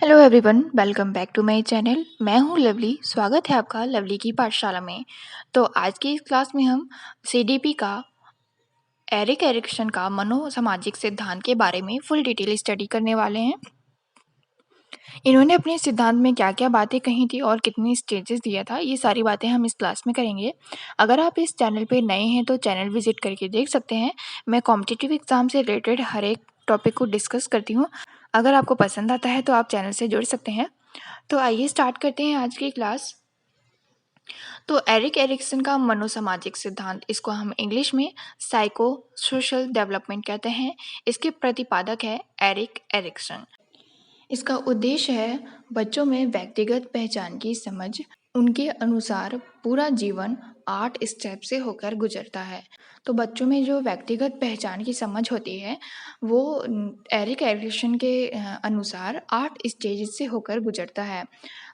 Hello everyone, welcome back to my channel. मैं हूं lovely. स्वागत है आपका लवली की पाठशाला में। तो आज की इस क्लास में हम सीडीपी का एरिक एरिक्सन का मनोसामाजिक सिद्धांत के बारे में फुल डिटेल स्टडी करने वाले हैं। इन्होंने अपने सिद्धांत में क्या क्या बातें कही थी और कितने स्टेजेस दिया था, ये सारी बातें हम इस क्लास में करेंगे। अगर आप इस चैनल पे नए हैं तो चैनल विजिट करके देख सकते हैं। मैं कॉम्पिटिटिव एग्जाम से रिलेटेड हर एक टॉपिक को डिस्कस करती हूँ। अगर आपको पसंद आता है तो आप चैनल से जुड़ सकते हैं। तो आइए स्टार्ट करते हैं आज की क्लास। तो एरिक एरिक्सन का मनोसामाजिक सिद्धांत, इसको हम इंग्लिश में साइको सोशल डेवलपमेंट कहते हैं। इसके प्रतिपादक है एरिक एरिक्सन। इसका उद्देश्य है बच्चों में व्यक्तिगत पहचान की समझ। उनके अनुसार पूरा जीवन 8 स्टेप से होकर गुजरता है। तो बच्चों में जो व्यक्तिगत पहचान की समझ होती है वो एरिक एरिक्सन के अनुसार 8 स्टेज से होकर गुजरता है।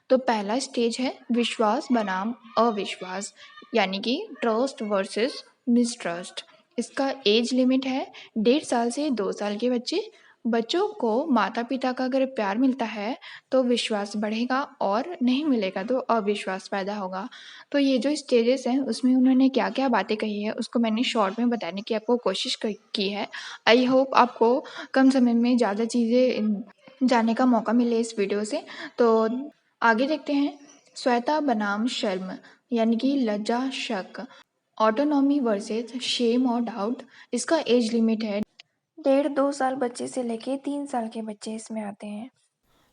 तो पहला स्टेज है विश्वास बनाम अविश्वास, यानी कि ट्रस्ट वर्सेस मिसट्रस्ट। इसका एज लिमिट है 1.5 साल से 2 साल के बच्चे। बच्चों को माता पिता का अगर प्यार मिलता है तो विश्वास बढ़ेगा और नहीं मिलेगा तो अविश्वास पैदा होगा। तो ये जो स्टेजेस हैं उसमें उन्होंने क्या क्या बातें कही है उसको मैंने शॉर्ट में बताने की आपको कोशिश की है। आई होप आपको कम समय में ज़्यादा चीज़ें जानने का मौका मिले इस वीडियो से। तो आगे देखते हैं स्वयता बनाम शर्म, यानी कि लज्जा शक। ऑटोनॉमी वर्सेस शेम और डाउट। इसका एज लिमिट है 1.5-2 साल बच्चे से लेके 3 साल के बच्चे इसमें आते हैं।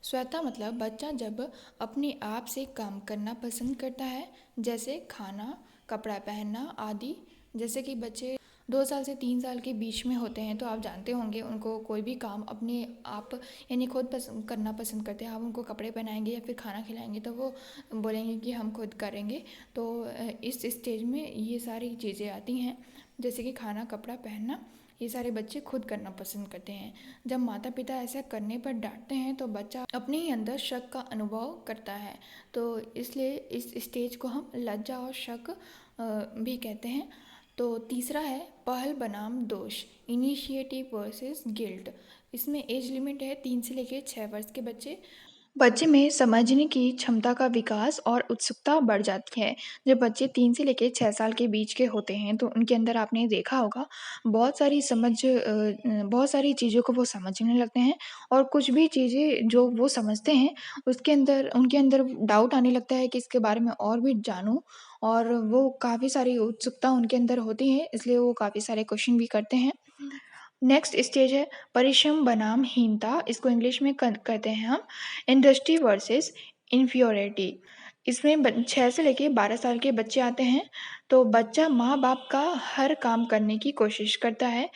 स्वतः मतलब बच्चा जब अपने आप से काम करना पसंद करता है, जैसे खाना, कपड़ा पहनना आदि। जैसे कि बच्चे 2 साल से 3 साल के बीच में होते हैं तो आप जानते होंगे उनको कोई भी काम अपने आप यानी खुद पसंद करना पसंद करते हैं। आप उनको कपड़े पहनाएंगे या फिर खाना खिलाएंगे तो वो बोलेंगे कि हम खुद करेंगे। तो इस स्टेज में ये सारी चीज़ें आती हैं, जैसे कि खाना कपड़ा पहनना, ये सारे बच्चे खुद करना पसंद करते हैं। जब माता पिता ऐसा करने पर डांटते हैं तो बच्चा अपने ही अंदर शक का अनुभव करता है। तो इसलिए इस स्टेज को हम लज्जा और शक भी कहते हैं। तो तीसरा है पहल बनाम दोष, इनिशिएटिव वर्सेस गिल्ट। इसमें एज लिमिट है 3 से लेकर 6 वर्ष के बच्चे। बच्चे में समझने की क्षमता का विकास और उत्सुकता बढ़ जाती है। जब बच्चे 3 से लेकर 6 साल के बीच के होते हैं तो उनके अंदर आपने देखा होगा बहुत सारी चीज़ों को वो समझने लगते हैं। और कुछ भी चीज़ें जो वो समझते हैं उसके अंदर उनके अंदर डाउट आने लगता है कि इसके बारे में और भी जानूं। और वो काफ़ी सारी उत्सुकता उनके अंदर होती है, इसलिए वो काफ़ी सारे क्वेश्चन भी करते हैं। नेक्स्ट स्टेज है परिश्रम बनाम हीनता। इसको इंग्लिश में कहते हैं हम इंडस्ट्री वर्सेस इन्फ्योरिटी। इसमें 6 से लेके 12 साल के बच्चे आते हैं। तो बच्चा माँ बाप का हर काम करने की कोशिश करता है,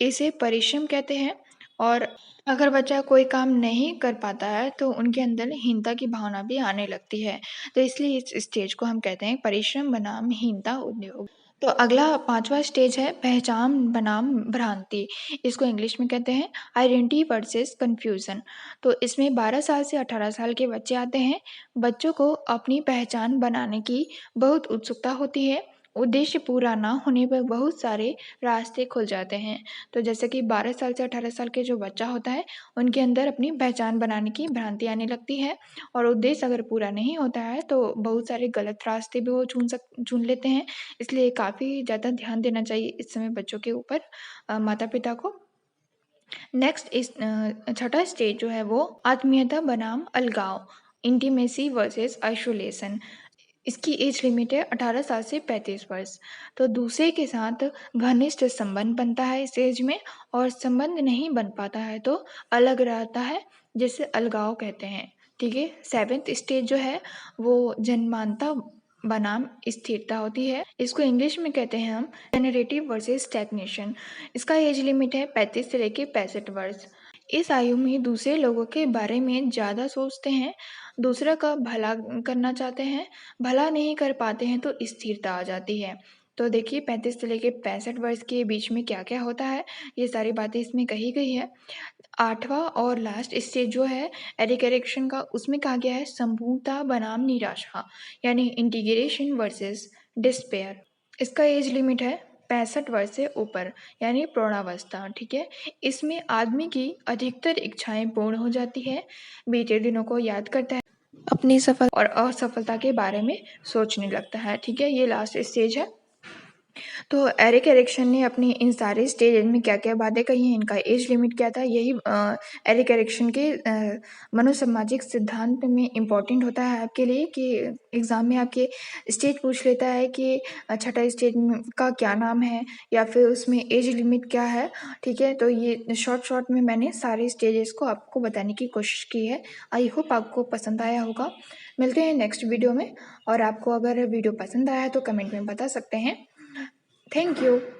इसे परिश्रम कहते हैं। और अगर बच्चा कोई काम नहीं कर पाता है तो उनके अंदर हीनता की भावना भी आने लगती है। तो इसलिए इस स्टेज को हम कहते हैं परिश्रम बनाम हीनता उद्योग। तो अगला पांचवा स्टेज है पहचान बनाम भ्रांति। इसको इंग्लिश में कहते हैं आइडेंटिटी वर्सेस कंफ्यूजन। तो इसमें 12 साल से 18 साल के बच्चे आते हैं। बच्चों को अपनी पहचान बनाने की बहुत उत्सुकता होती है। उद्देश्य पूरा ना होने पर बहुत सारे रास्ते खुल जाते हैं। तो जैसे कि 12 साल से 18 साल के जो बच्चा होता है उनके अंदर अपनी पहचान बनाने की भ्रांति आने लगती है। और उद्देश्य अगर पूरा नहीं होता है तो बहुत सारे गलत रास्ते भी वो चुन लेते हैं। इसलिए काफ़ी ज़्यादा ध्यान देना चाहिए इस समय बच्चों के ऊपर, माता-पिता को। नेक्स्ट छठा स्टेज जो है वो आत्मीयता बनाम अलगाव, इंटीमेसी वर्सेस आइसोलेशन। इसकी एज लिमिट है 18 साल से 35 वर्ष। तो दूसरे के साथ घनिष्ठ संबंध बनता है इस एज में, और संबंध नहीं बन पाता है तो अलग रहता है, जिसे अलगाव कहते हैं। ठीक है, सेवेंथ स्टेज जो है वो जन्मांता बनाम स्थिरता होती है। इसको इंग्लिश में कहते हैं हम जेनरेटिव वर्सेस स्टैग्नेशन। इसका एज लिमिट है 35 से लेके 65 वर्ष। इस आयु में दूसरे लोगों के बारे में ज़्यादा सोचते हैं, दूसरा का भला करना चाहते हैं, भला नहीं कर पाते हैं तो स्थिरता आ जाती है। तो देखिए 35 से लेके 65 वर्ष के बीच में क्या-क्या होता है, ये सारी बातें इसमें कही गई है। 8वाँ और लास्ट स्टेज जो है एरिक एरिक्सन का, उसमें कहा गया है संपूर्णता बनाम निराशा, यानी इंटीग्रेशन वर्सेस डिस्पेयर। इसका एज लिमिट है 65 वर्ष से ऊपर यानी प्रौढ़ावस्था, ठीक है? इसमें आदमी की अधिकतर इच्छाएँ पूर्ण हो जाती है, बीते दिनों को याद करता है, अपनी सफल और असफलता के बारे में सोचने लगता है, ठीक है? ये लास्ट स्टेज है। तो एरिक एरिक्सन ने अपनी इन सारे स्टेज में क्या-क्या बातें कही हैं, इनका एज लिमिट क्या था, यही एरिक एरिक्सन के मनोसामाजिक सिद्धांत में इम्पोर्टेंट होता है आपके लिए कि एग्ज़ाम में आपके स्टेज पूछ लेता है कि छठा स्टेज का क्या नाम है या फिर उसमें एज लिमिट क्या है, ठीक है? तो ये शॉर्ट में मैंने सारे स्टेजेस को आपको बताने की कोशिश की है। आई होप आपको पसंद आया होगा। मिलते हैं नेक्स्ट वीडियो में और आपको अगर वीडियो पसंद आया है तो कमेंट में बता सकते हैं। Thank you.